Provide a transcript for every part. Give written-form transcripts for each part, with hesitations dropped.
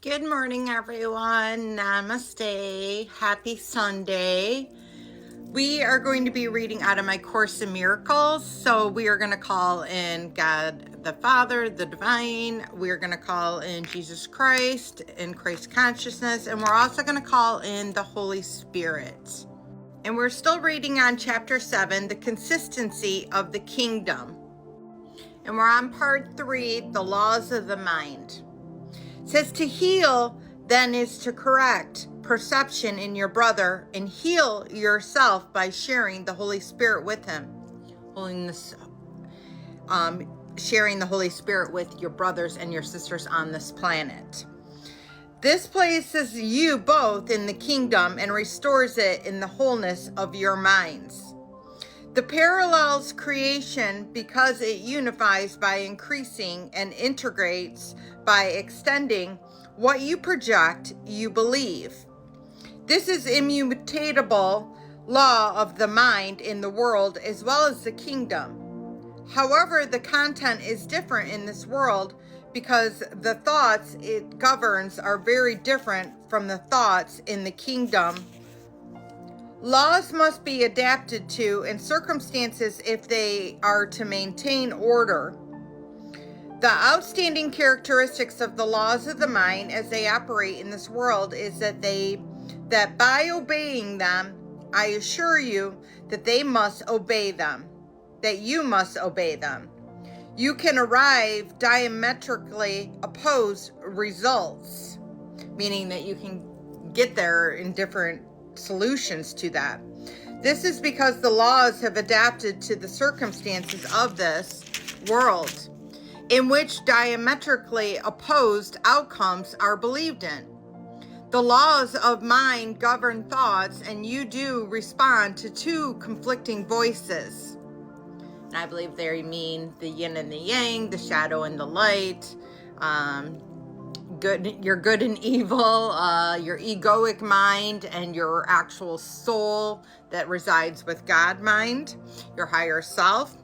Good morning, everyone. Namaste. Happy Sunday. We are going to be reading out of my Course in Miracles. So we are going to call in God the Father, the Divine. We're going to call in Jesus Christ and Christ consciousness. And we're also going to call in the Holy Spirit. And we're still reading on chapter 7, the consistency of the kingdom. And we're on part 3, the laws of the mind. It says to heal then is to correct perception in your brother and heal yourself by sharing the Holy Spirit with him. Sharing the Holy Spirit with your brothers and your sisters on this planet. This places you both in the kingdom and restores it in the wholeness of your minds. The parallels creation because it unifies by increasing and integrates by extending what you project, you believe. This is immutable law of the mind in the world as well as the kingdom. However, the content is different in this world because the thoughts it governs are very different from the thoughts in the kingdom. Laws must be adapted to and circumstances if they are to maintain order. The outstanding characteristics of the laws of the mind as they operate in this world is that by obeying them, I assure you that they must obey them, that you must obey them. You can arrive diametrically opposed results, meaning that you can get there in different solutions to that. This is because the laws have adapted to the circumstances of this world, in which diametrically opposed outcomes are believed in. The laws of mind govern thoughts, and you do respond to two conflicting voices. And I believe they mean the yin and the yang, the shadow and the light, your good and evil, your egoic mind, and your actual soul that resides with God mind, your higher self.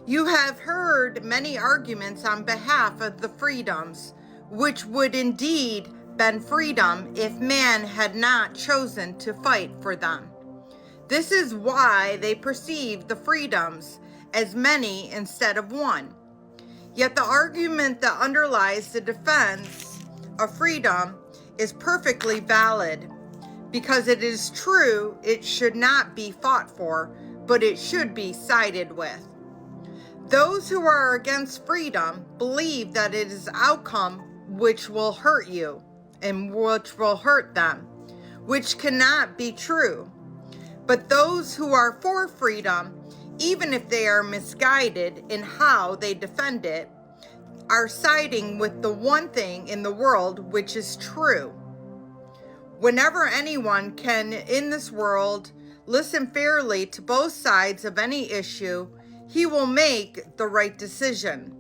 You have heard many arguments on behalf of the freedoms, which would indeed been freedom if man had not chosen to fight for them. This is why they perceive the freedoms as many instead of one. Yet the argument that underlies the defense of freedom is perfectly valid, because it is true it should not be fought for, but it should be sided with. Those who are against freedom believe that it is outcome which will hurt you and which will hurt them, which cannot be true. But those who are for freedom, even if they are misguided in how they defend it, are siding with the one thing in the world which is true. Whenever anyone can in this world listen fairly to both sides of any issue, he will make the right decision.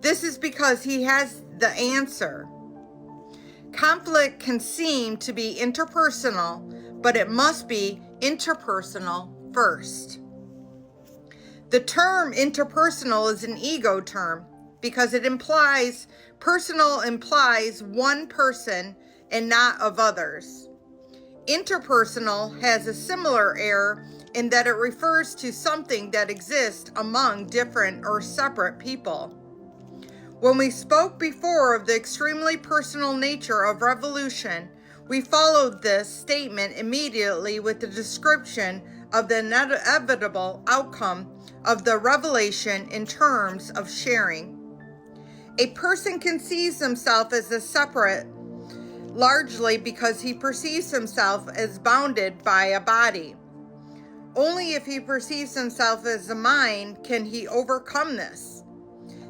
This is because he has the answer. Conflict can seem to be interpersonal, but it must be interpersonal first. The term interpersonal is an ego term because it implies personal implies one person and not of others. Interpersonal has a similar error in that it refers to something that exists among different or separate people. When we spoke before of the extremely personal nature of revolution, we followed this statement immediately with the description of the inevitable outcome of the revelation in terms of sharing. A person conceives himself as a separate, largely because he perceives himself as bounded by a body. Only if he perceives himself as a mind can he overcome this.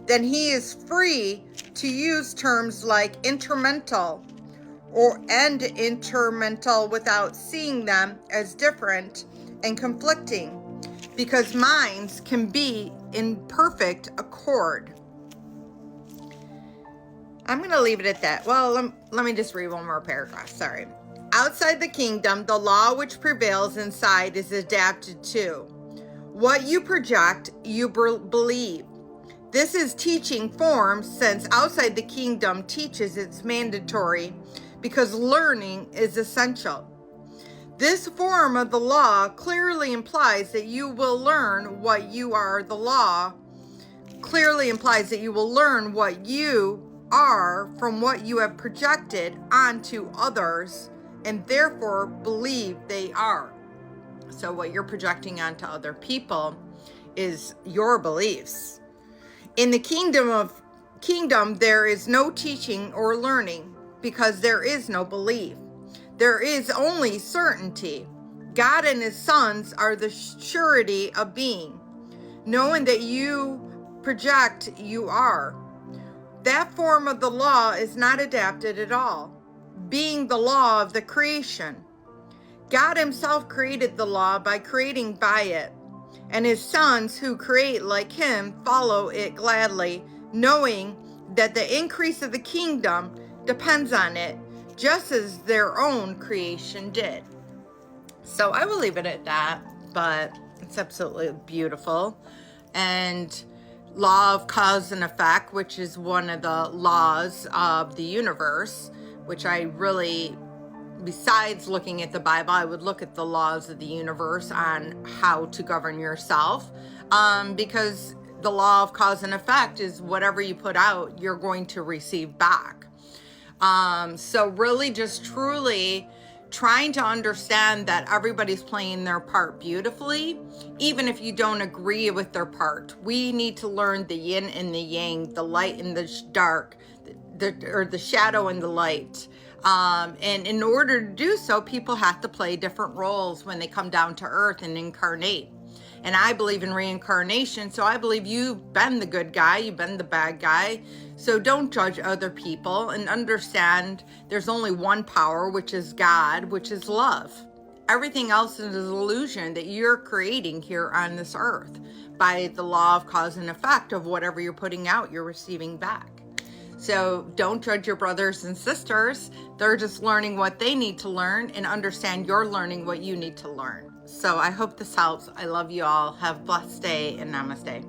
Then he is free to use terms like intermental and intermental without seeing them as different and conflicting, because minds can be in perfect accord. I'm going to leave it at that. Well, let me just read one more paragraph. Sorry. Outside the kingdom, the law which prevails inside is adapted to. What you project, you believe. This is teaching form, since outside the kingdom teaches it's mandatory because learning is essential. This form of the law clearly implies that you will learn what you are. The law clearly implies that you will learn what you are from what you have projected onto others and therefore believe they are. So what you're projecting onto other people is your beliefs. In the kingdom, there is no teaching or learning because there is no belief. There is only certainty. God and his sons are the surety of being, knowing that you project you are. That form of the law is not adapted at all, being the law of the creation. God himself created the law by creating by it, and his sons who create like him follow it gladly, knowing that the increase of the kingdom depends on it, just as their own creation did. So I will leave it at that, but it's absolutely beautiful. And law of cause and effect, which is one of the laws of the universe, which I really, besides looking at the Bible, I would look at the laws of the universe on how to govern yourself, because the law of cause and effect is whatever you put out, you're going to receive back. So really just truly trying to understand that everybody's playing their part beautifully, even if you don't agree with their part. We need to learn the yin and the yang, the light and the dark, the shadow and the light. And in order to do so, people have to play different roles when they come down to earth and incarnate. And I believe in reincarnation, so I believe you've been the good guy, you've been the bad guy. So don't judge other people and understand there's only one power, which is God, which is love. Everything else is an illusion that you're creating here on this earth by the law of cause and effect of whatever you're putting out, you're receiving back. So don't judge your brothers and sisters. They're just learning what they need to learn, and understand you're learning what you need to learn. So I hope this helps. I love you all. Have a blessed day, and namaste.